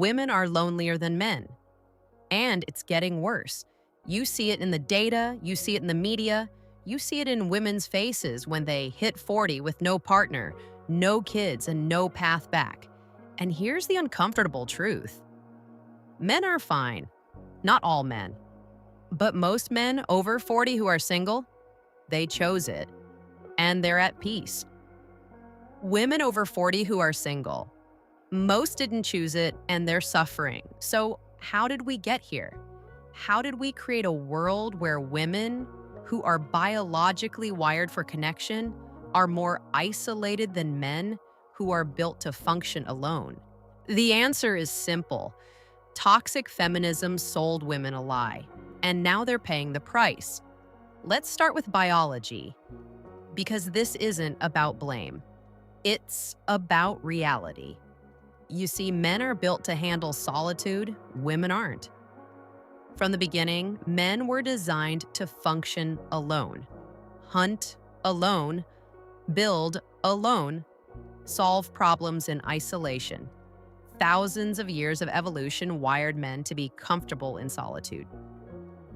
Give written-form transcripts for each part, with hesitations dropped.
Women are lonelier than men, and it's getting worse. You see it in the data, you see it in the media, you see it in women's faces when they hit 40 with no partner, no kids, and no path back. And here's the uncomfortable truth. Men are fine. Not all men. But most men over 40 who are single, they chose it. And they're at peace. Women over 40 who are single, most didn't choose it and they're suffering. So how did we get here? How did we create a world where women who are biologically wired for connection are more isolated than men who are built to function alone? The answer is simple. Toxic feminism sold women a lie, and now they're paying the price. Let's start with biology, because this isn't about blame. It's about reality. You see, men are built to handle solitude, women aren't. From the beginning, men were designed to function alone, hunt alone, build alone, solve problems in isolation. Thousands of years of evolution wired men to be comfortable in solitude.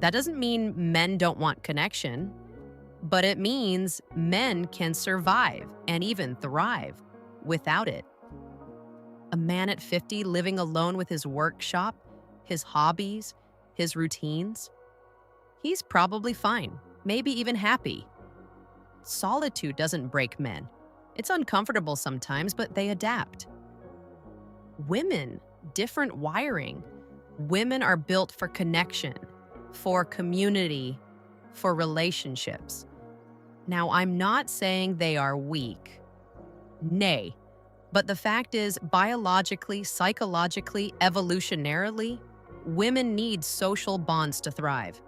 That doesn't mean men don't want connection, but it means men can survive and even thrive without it. A man at 50 living alone with his workshop, his hobbies, his routines, he's probably fine, maybe even happy. Solitude doesn't break men. It's uncomfortable sometimes, but they adapt. Women, different wiring. Women are built for connection, for community, for relationships. Now, I'm not saying they are weak. Nay. But the fact is, biologically, psychologically, evolutionarily, women need social bonds to thrive.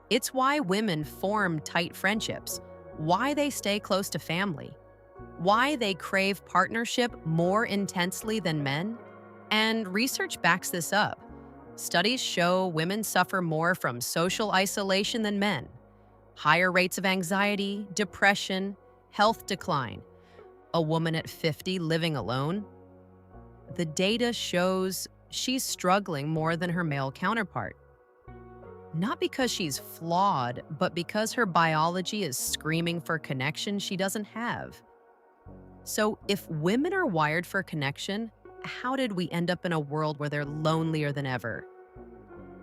It's why women form tight friendships, why they stay close to family, why they crave partnership more intensely than men. And research backs this up. Studies show women suffer more from social isolation than men. Higher rates of anxiety, depression, health decline. A woman at 50 living alone? The data shows she's struggling more than her male counterpart. Not because she's flawed, but because her biology is screaming for connection she doesn't have. So if women are wired for connection, how did we end up in a world where they're lonelier than ever?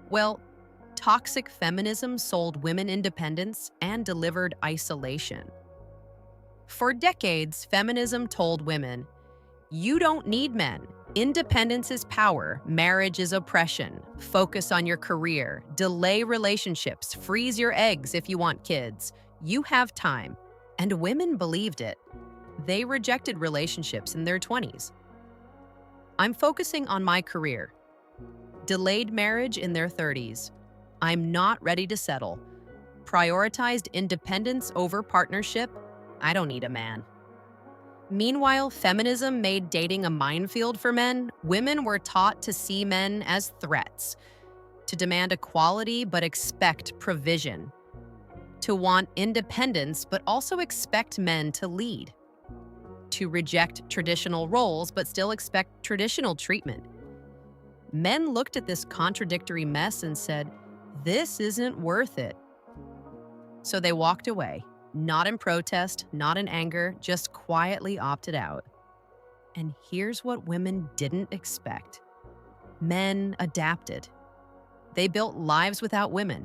Well, toxic feminism sold women independence and delivered isolation. For decades, feminism told women, you don't need men. Independence is power. Marriage is oppression. Focus on your career. Delay relationships. Freeze your eggs if you want kids. You have time. And women believed it. They rejected relationships in their 20s. I'm focusing on my career. Delayed marriage in their 30s. I'm not ready to settle. Prioritized independence over partnership. I don't need a man. Meanwhile, feminism made dating a minefield for men. Women were taught to see men as threats, to demand equality but expect provision, to want independence but also expect men to lead, to reject traditional roles but still expect traditional treatment. Men looked at this contradictory mess and said, this isn't worth it. So they walked away. Not in protest, not in anger, just quietly opted out. And here's what women didn't expect. Men adapted. They built lives without women,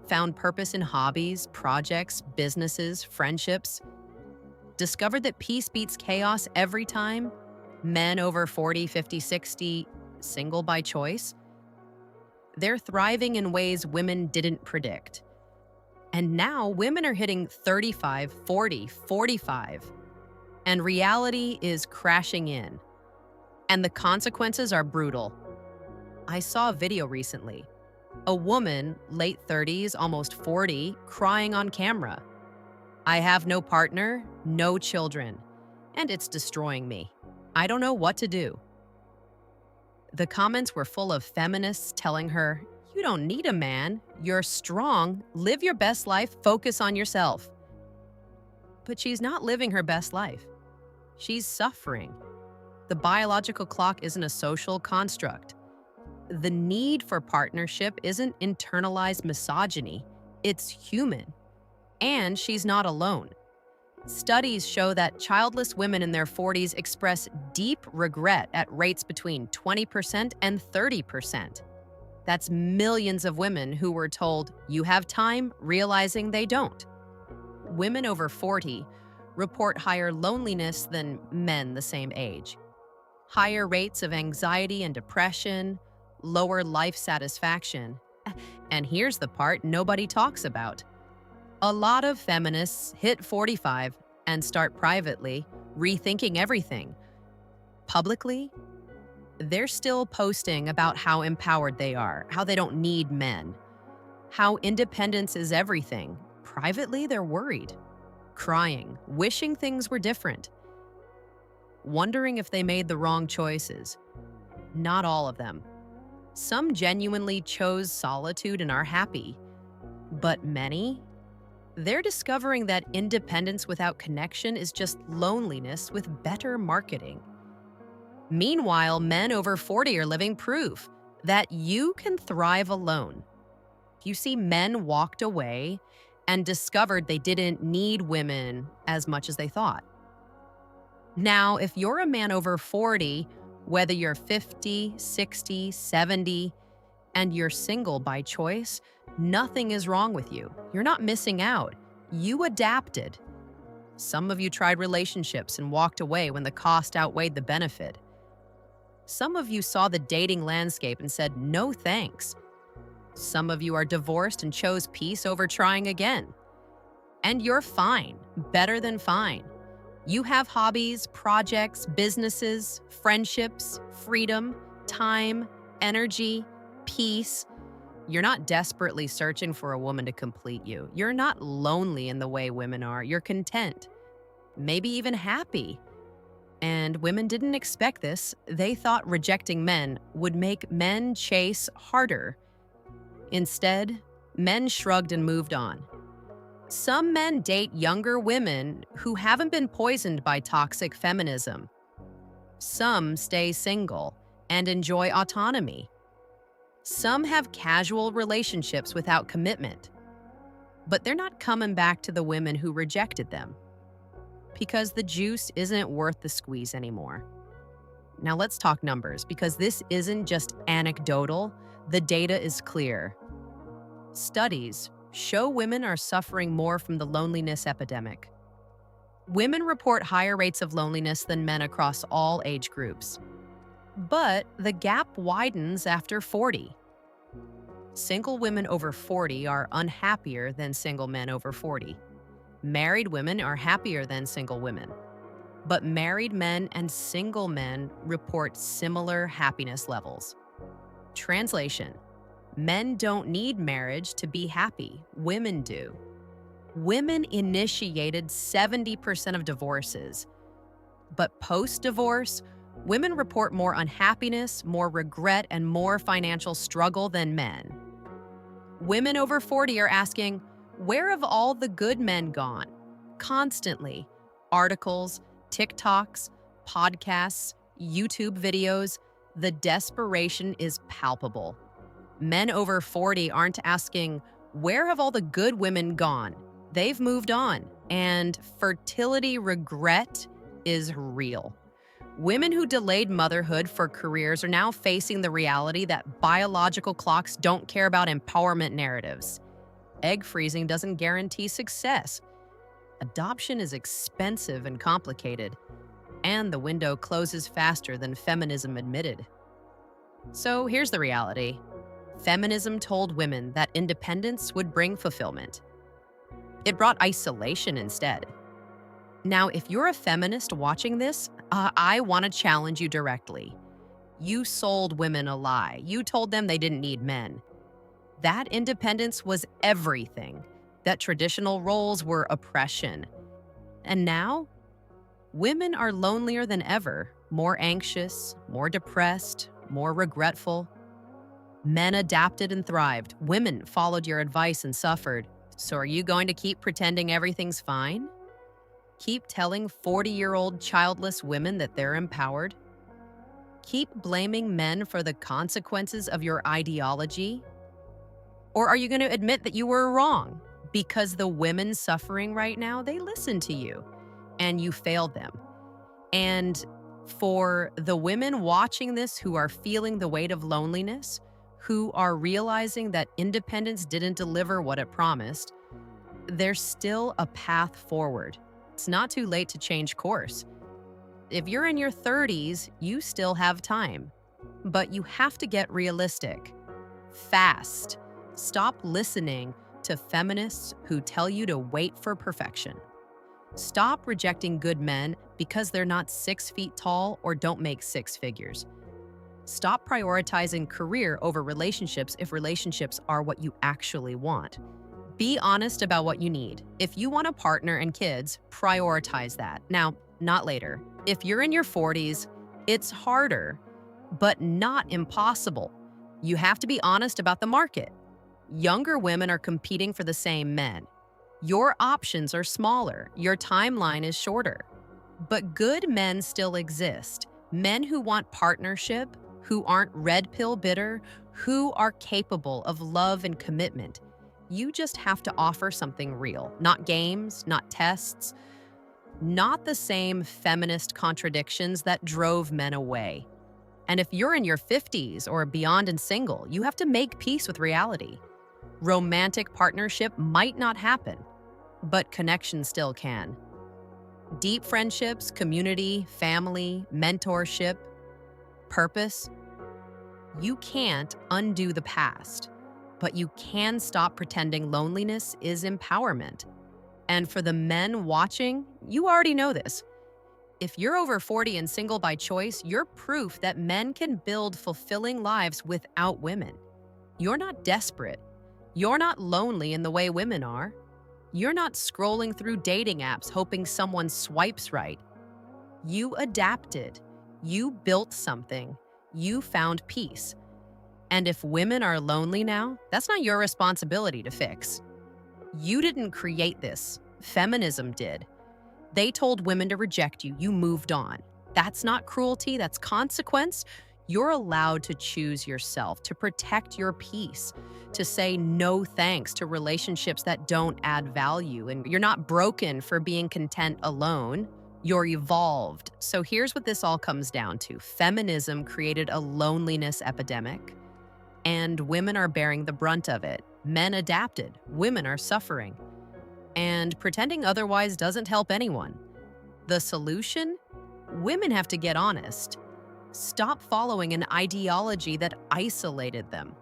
found purpose in hobbies, projects, businesses, friendships, discovered that peace beats chaos every time. Men over 40, 50, 60, single by choice. They're thriving in ways women didn't predict. And now women are hitting 35, 40, 45. And reality is crashing in. And the consequences are brutal. I saw a video recently. A woman, late 30s, almost 40, crying on camera. I have no partner, no children, and it's destroying me. I don't know what to do. The comments were full of feminists telling her, you don't need a man, you're strong, live your best life, focus on yourself. But she's not living her best life. She's suffering. The biological clock isn't a social construct. The need for partnership isn't internalized misogyny, it's human. And she's not alone. Studies show that childless women in their 40s express deep regret at rates between 20% and 30%. That's millions of women who were told, "You have time," realizing they don't. Women over 40 report higher loneliness than men the same age, higher rates of anxiety and depression, lower life satisfaction. And here's the part nobody talks about. A lot of feminists hit 45 and start privately rethinking everything. Publicly, they're still posting about how empowered they are, how they don't need men, how independence is everything. Privately, they're worried, crying, wishing things were different, wondering if they made the wrong choices. Not all of them. Some genuinely chose solitude and are happy, but many, they're discovering that independence without connection is just loneliness with better marketing. Meanwhile, men over 40 are living proof that you can thrive alone. You see, men walked away and discovered they didn't need women as much as they thought. Now, if you're a man over 40, whether you're 50, 60, 70, and you're single by choice, nothing is wrong with you. You're not missing out. You adapted. Some of you tried relationships and walked away when the cost outweighed the benefit. Some of you saw the dating landscape and said, "No thanks." Some of you are divorced and chose peace over trying again. And you're fine, better than fine. You have hobbies, projects, businesses, friendships, freedom, time, energy, peace. You're not desperately searching for a woman to complete you. You're not lonely in the way women are. You're content, maybe even happy. And women didn't expect this. They thought rejecting men would make men chase harder. Instead, men shrugged and moved on. Some men date younger women who haven't been poisoned by toxic feminism. Some stay single and enjoy autonomy. Some have casual relationships without commitment. But they're not coming back to the women who rejected them, because the juice isn't worth the squeeze anymore. Now let's talk numbers, because this isn't just anecdotal. The data is clear. Studies show women are suffering more from the loneliness epidemic. Women report higher rates of loneliness than men across all age groups. But the gap widens after 40. Single women over 40 are unhappier than single men over 40. Married women are happier than single women. But married men and single men report similar happiness levels. Translation: men don't need marriage to be happy, women do. Women initiated 70% of divorces. But post-divorce, women report more unhappiness, more regret, and more financial struggle than men. Women over 40 are asking, "Where have all the good men gone?" Constantly. Articles, TikToks, podcasts, YouTube videos. The desperation is palpable. Men over 40 aren't asking, "Where have all the good women gone?" They've moved on, and fertility regret is real. Women who delayed motherhood for careers are now facing the reality that biological clocks don't care about empowerment narratives. Egg freezing doesn't guarantee success. Adoption is expensive and complicated, and the window closes faster than feminism admitted. So here's the reality. Feminism told women that independence would bring fulfillment. It brought isolation instead. Now, if you're a feminist watching this, I want to challenge you directly. You sold women a lie. You told them they didn't need men. That independence was everything. That traditional roles were oppression. And now, women are lonelier than ever, more anxious, more depressed, more regretful. Men adapted and thrived. Women followed your advice and suffered. So are you going to keep pretending everything's fine? Keep telling 40-year-old childless women that they're empowered? Keep blaming men for the consequences of your ideology? Or are you going to admit that you were wrong? Because the women suffering right now, they listen to you and you failed them. And for the women watching this who are feeling the weight of loneliness, who are realizing that independence didn't deliver what it promised, there's still a path forward. It's not too late to change course. If you're in your 30s, you still have time. But you have to get realistic. Fast. Stop listening to feminists who tell you to wait for perfection. Stop rejecting good men because they're not 6 feet tall or don't make 6 figures. Stop prioritizing career over relationships if relationships are what you actually want. Be honest about what you need. If you want a partner and kids, prioritize that. Now, not later. If you're in your 40s, it's harder, but not impossible. You have to be honest about the market. Younger women are competing for the same men. Your options are smaller. Your timeline is shorter. But good men still exist. Men who want partnership, who aren't red pill bitter, who are capable of love and commitment. You just have to offer something real, not games, not tests, not the same feminist contradictions that drove men away. And if you're in your 50s or beyond and single, you have to make peace with reality. Romantic partnership might not happen, but connection still can. Deep friendships, community, family, mentorship, purpose. You can't undo the past, but you can stop pretending loneliness is empowerment. And for the men watching, you already know this. If you're over 40 and single by choice, you're proof that men can build fulfilling lives without women. You're not desperate. You're not lonely in the way women are. You're not scrolling through dating apps hoping someone swipes right. You adapted. You built something. You found peace. And if women are lonely now, that's not your responsibility to fix. You didn't create this. Feminism did. They told women to reject you. You moved on. That's not cruelty. That's consequence. You're allowed to choose yourself, to protect your peace, to say no thanks to relationships that don't add value. And you're not broken for being content alone. You're evolved. So here's what this all comes down to. Feminism created a loneliness epidemic, and women are bearing the brunt of it. Men adapted. Women are suffering. And pretending otherwise doesn't help anyone. The solution? Women have to get honest. Stop following an ideology that isolated them.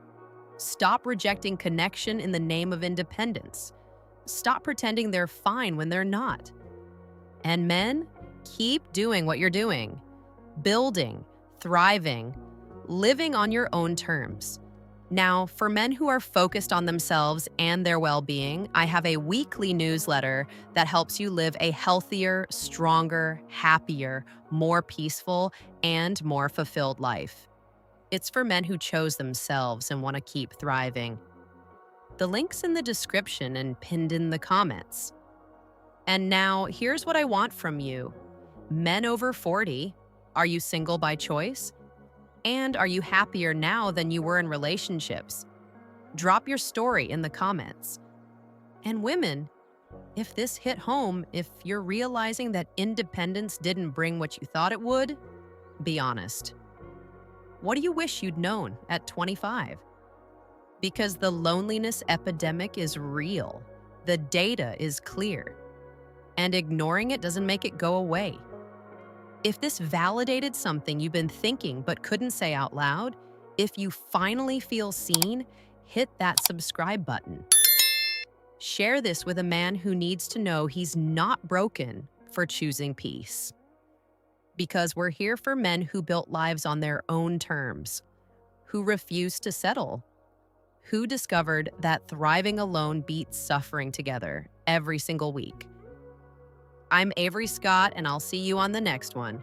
Stop rejecting connection in the name of independence. Stop pretending they're fine when they're not. And men, keep doing what you're doing. Building, thriving, living on your own terms. Now, for men who are focused on themselves and their well-being, I have a weekly newsletter that helps you live a healthier, stronger, happier, more peaceful, and more fulfilled life. It's for men who chose themselves and want to keep thriving. The link's in the description and pinned in the comments. And now, here's what I want from you. Men over 40, are you single by choice? And are you happier now than you were in relationships? Drop your story in the comments. And women, if this hit home, if you're realizing that independence didn't bring what you thought it would, be honest. What do you wish you'd known at 25? Because the loneliness epidemic is real. The data is clear. And ignoring it doesn't make it go away. If this validated something you've been thinking but couldn't say out loud, if you finally feel seen, hit that subscribe button. Share this with a man who needs to know he's not broken for choosing peace. Because we're here for men who built lives on their own terms, who refused to settle, who discovered that thriving alone beats suffering together every single week. I'm Avery Scott, and I'll see you on the next one.